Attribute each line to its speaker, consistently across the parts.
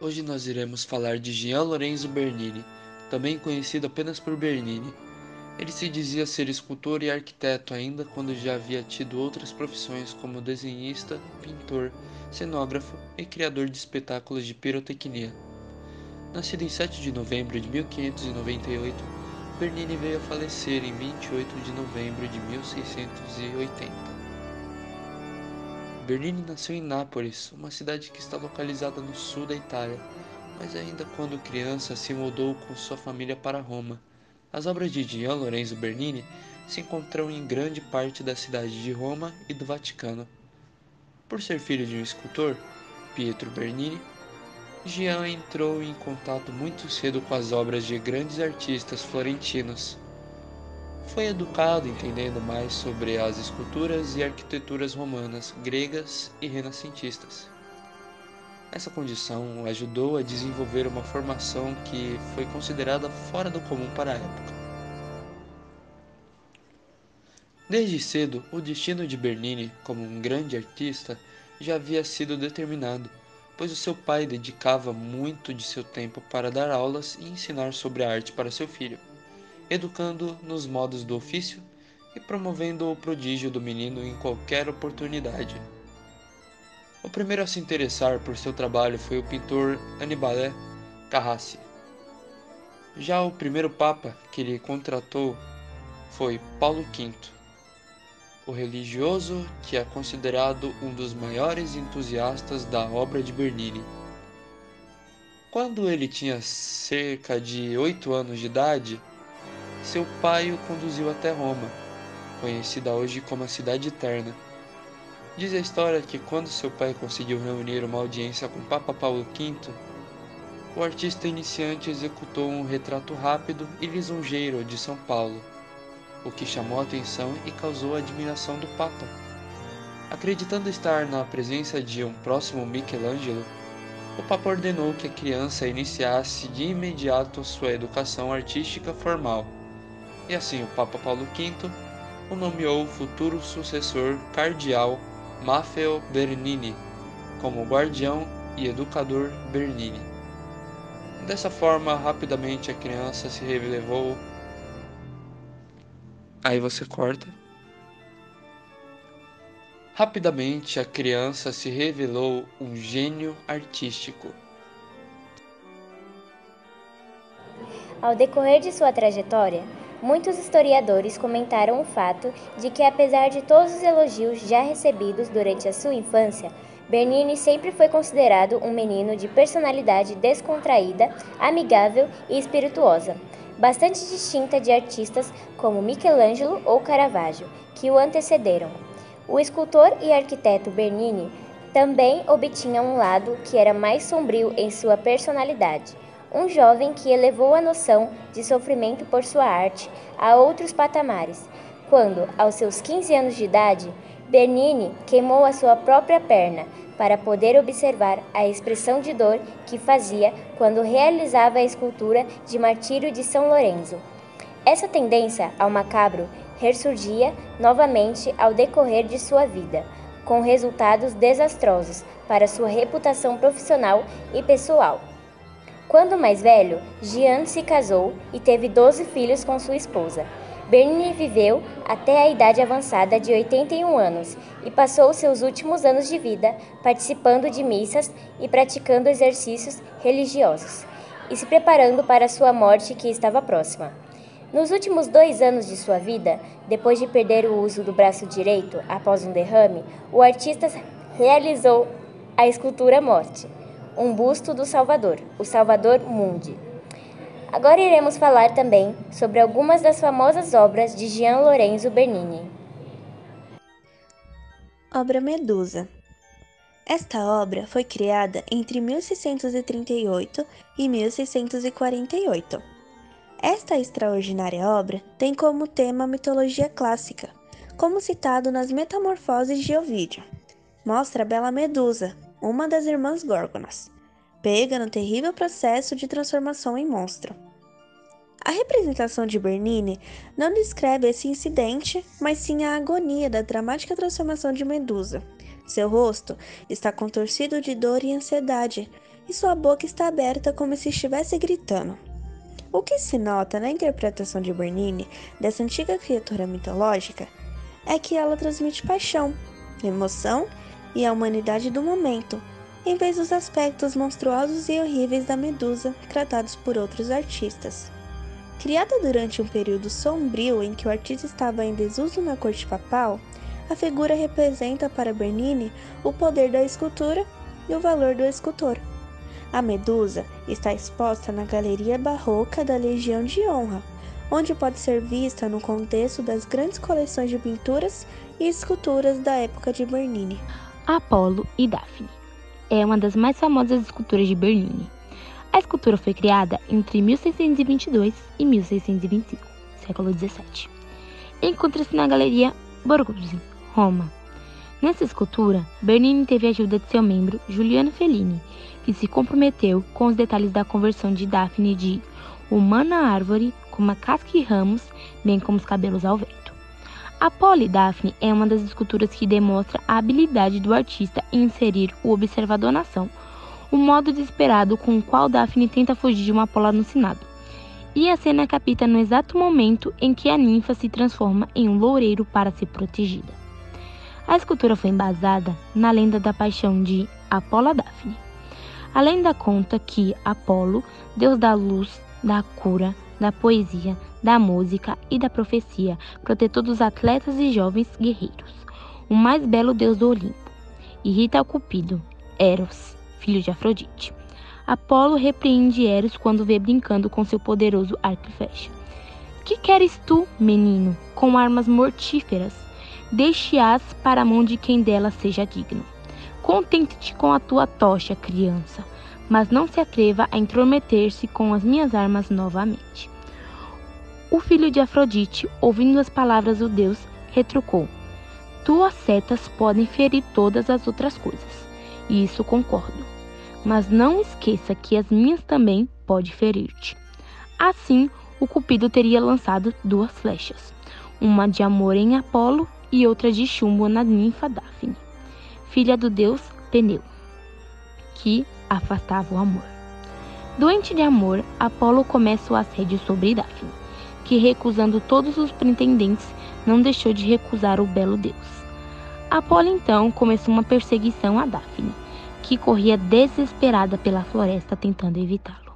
Speaker 1: Hoje nós iremos falar de Gian Lorenzo Bernini, também conhecido apenas por Bernini. Ele se dizia ser escultor e arquiteto ainda quando já havia tido outras profissões como desenhista, pintor, cenógrafo e criador de espetáculos de pirotecnia. Nascido em 7 de novembro de 1598, Bernini veio a falecer em 28 de novembro de 1680. Bernini nasceu em Nápoles, uma cidade que está localizada no sul da Itália, mas ainda quando criança se mudou com sua família para Roma. As obras de Gian Lorenzo Bernini se encontram em grande parte da cidade de Roma e do Vaticano. Por ser filho de um escultor, Pietro Bernini, Gian entrou em contato muito cedo com as obras de grandes artistas florentinos. Foi educado entendendo mais sobre as esculturas e arquiteturas romanas, gregas e renascentistas. Essa condição o ajudou a desenvolver uma formação que foi considerada fora do comum para a época. Desde cedo, o destino de Bernini como um grande artista já havia sido determinado, pois o seu pai dedicava muito de seu tempo para dar aulas e ensinar sobre a arte para seu filho, educando nos modos do ofício e promovendo o prodígio do menino em qualquer oportunidade. O primeiro a se interessar por seu trabalho foi o pintor Annibale Carracci. Já o primeiro papa que ele contratou foi Paulo V, o religioso que é considerado um dos maiores entusiastas da obra de Bernini. Quando ele tinha cerca de 8 anos de idade, seu pai o conduziu até Roma, conhecida hoje como a Cidade Eterna. Diz a história que quando seu pai conseguiu reunir uma audiência com Papa Paulo V, o artista iniciante executou um retrato rápido e lisonjeiro de São Paulo, o que chamou a atenção e causou a admiração do Papa. Acreditando estar na presença de um próximo Michelangelo, o Papa ordenou que a criança iniciasse de imediato sua educação artística formal, e assim o Papa Paulo V o nomeou futuro sucessor cardeal Maffeo Bernini como guardião e educador Bernini. Dessa forma, rapidamente a criança se revelou. Aí você corta. Rapidamente a criança se revelou um gênio artístico.
Speaker 2: Ao decorrer de sua trajetória, muitos historiadores comentaram o fato de que, apesar de todos os elogios já recebidos durante a sua infância, Bernini sempre foi considerado um menino de personalidade descontraída, amigável e espirituosa, bastante distinta de artistas como Michelangelo ou Caravaggio, que o antecederam. O escultor e arquiteto Bernini também obtinha um lado que era mais sombrio em sua personalidade. Um jovem que elevou a noção de sofrimento por sua arte a outros patamares, quando, aos seus 15 anos de idade, Bernini queimou a sua própria perna para poder observar a expressão de dor que fazia quando realizava a escultura de Martírio de São Lourenço. Essa tendência ao macabro ressurgia novamente ao decorrer de sua vida, com resultados desastrosos para sua reputação profissional e pessoal. Quando mais velho, Gian se casou e teve 12 filhos com sua esposa. Bernini viveu até a idade avançada de 81 anos e passou seus últimos anos de vida participando de missas e praticando exercícios religiosos, e se preparando para sua morte que estava próxima. Nos últimos 2 anos de sua vida, depois de perder o uso do braço direito após um derrame, o artista realizou a escultura Morte, um busto do Salvador, o Salvador Mundi. Agora iremos falar também sobre algumas das famosas obras de Gian Lorenzo Bernini.
Speaker 3: Obra Medusa. Esta obra foi criada entre 1638 e 1648. Esta extraordinária obra tem como tema a mitologia clássica, como citado nas Metamorfoses de Ovídio. Mostra a bela Medusa, uma das irmãs Górgonas, pega no terrível processo de transformação em monstro. A representação de Bernini não descreve esse incidente, mas sim a agonia da dramática transformação de Medusa. Seu rosto está contorcido de dor e ansiedade, e sua boca está aberta como se estivesse gritando. O que se nota na interpretação de Bernini dessa antiga criatura mitológica é que ela transmite paixão, emoção e a humanidade do momento, em vez dos aspectos monstruosos e horríveis da Medusa tratados por outros artistas. Criada durante um período sombrio em que o artista estava em desuso na corte papal, a figura representa para Bernini o poder da escultura e o valor do escultor. A Medusa está exposta na Galeria Barroca da Legião de Honra, onde pode ser vista no contexto das grandes coleções de pinturas e esculturas da época de Bernini.
Speaker 4: Apolo e Daphne é uma das mais famosas esculturas de Bernini. A escultura foi criada entre 1622 e 1625, século XVII. Encontra-se na Galeria Borghese, Roma. Nessa escultura, Bernini teve a ajuda de seu membro, Giuliano Fellini, que se comprometeu com os detalhes da conversão de Daphne de humana árvore com uma casca e ramos, bem como os cabelos ao vento. Apolo e Daphne é uma das esculturas que demonstra a habilidade do artista em inserir o observador na ação, o modo desesperado com o qual Daphne tenta fugir de um Apolo alucinado. E a cena capita no exato momento em que a ninfa se transforma em um loureiro para ser protegida. A escultura foi embasada na lenda da paixão de Apolo a Daphne. A lenda conta que Apolo, deus da luz, da cura, da poesia, da música e da profecia, protetor dos atletas e jovens guerreiros, o mais belo deus do Olimpo, irrita o Cupido, Eros, filho de Afrodite. Apolo repreende Eros quando vê brincando com seu poderoso arco e flecha. Que queres tu, menino, com armas mortíferas? Deixe-as para a mão de quem delas seja digno. Contente-te com a tua tocha, criança, mas não se atreva a intrometer-se com as minhas armas novamente. O filho de Afrodite, ouvindo as palavras do deus, retrucou: tuas setas podem ferir todas as outras coisas, e isso concordo. Mas não esqueça que as minhas também podem ferir-te. Assim, o Cupido teria lançado 2 flechas, uma de amor em Apolo e outra de chumbo na ninfa Daphne, filha do deus Peneu, que afastava o amor. Doente de amor, Apolo começa o assédio sobre Daphne, que, recusando todos os pretendentes, não deixou de recusar o belo deus. Apolo então começou uma perseguição a Daphne, que corria desesperada pela floresta tentando evitá-lo.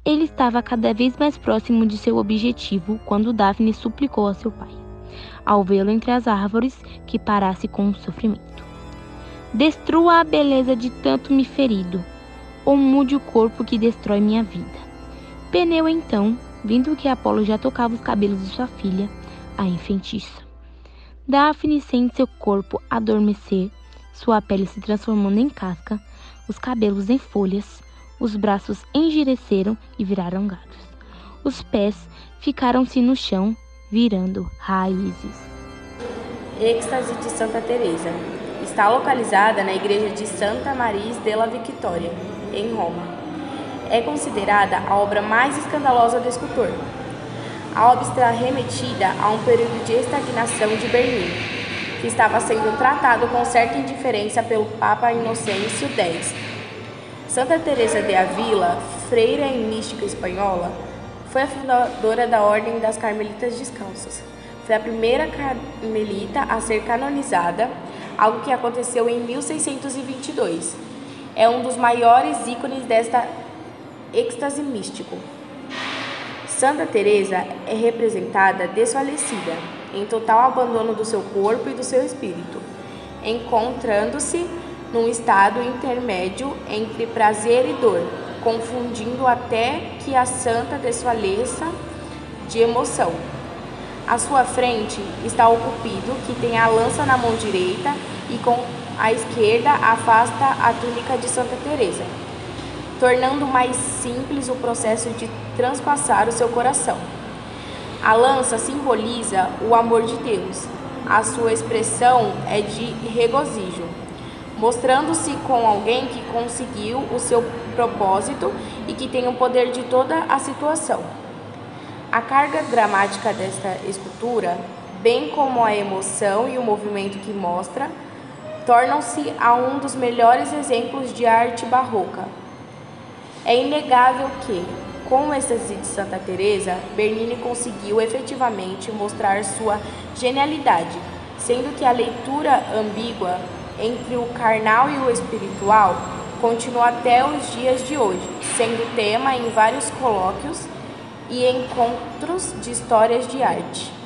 Speaker 4: Ele estava cada vez mais próximo de seu objetivo quando Daphne suplicou a seu pai, ao vê-lo entre as árvores, que parasse com o sofrimento. Destrua a beleza de tanto me ferido, ou mude o corpo que destrói minha vida. Peneu então, vendo que Apolo já tocava os cabelos de sua filha, a enfeitiça. Daphne sente seu corpo adormecer, sua pele se transformando em casca, os cabelos em folhas, os braços engireceram e viraram galhos. Os pés ficaram-se no chão, virando raízes.
Speaker 5: Êxtase de Santa Teresa. Está localizada na igreja de Santa Maria della Vittoria, em Roma. É considerada a obra mais escandalosa do escultor. A obra está remetida a um período de estagnação de Bernini, que estava sendo tratado com certa indiferença pelo Papa Inocêncio X. Santa Teresa de Ávila, freira e mística espanhola, foi a fundadora da Ordem das Carmelitas Descalças. Foi a primeira carmelita a ser canonizada, algo que aconteceu em 1622. É um dos maiores ícones desta êxtase místico. Santa Teresa é representada desfalecida, em total abandono do seu corpo e do seu espírito, encontrando-se num estado intermédio entre prazer e dor, confundindo até que a santa desfaleça de emoção. À sua frente está o Cupido, que tem a lança na mão direita e com a esquerda afasta a túnica de Santa Teresa, tornando mais simples o processo de transpassar o seu coração. A lança simboliza o amor de Deus. A sua expressão é de regozijo, mostrando-se com alguém que conseguiu o seu propósito e que tem o poder de toda a situação. A carga dramática desta escultura, bem como a emoção e o movimento que mostra, tornam-se a um dos melhores exemplos de arte barroca, É inegável que, com o êxtase de Santa Teresa, Bernini conseguiu efetivamente mostrar sua genialidade, sendo que a leitura ambígua entre o carnal e o espiritual continua até os dias de hoje, sendo tema em vários colóquios e encontros de histórias de arte.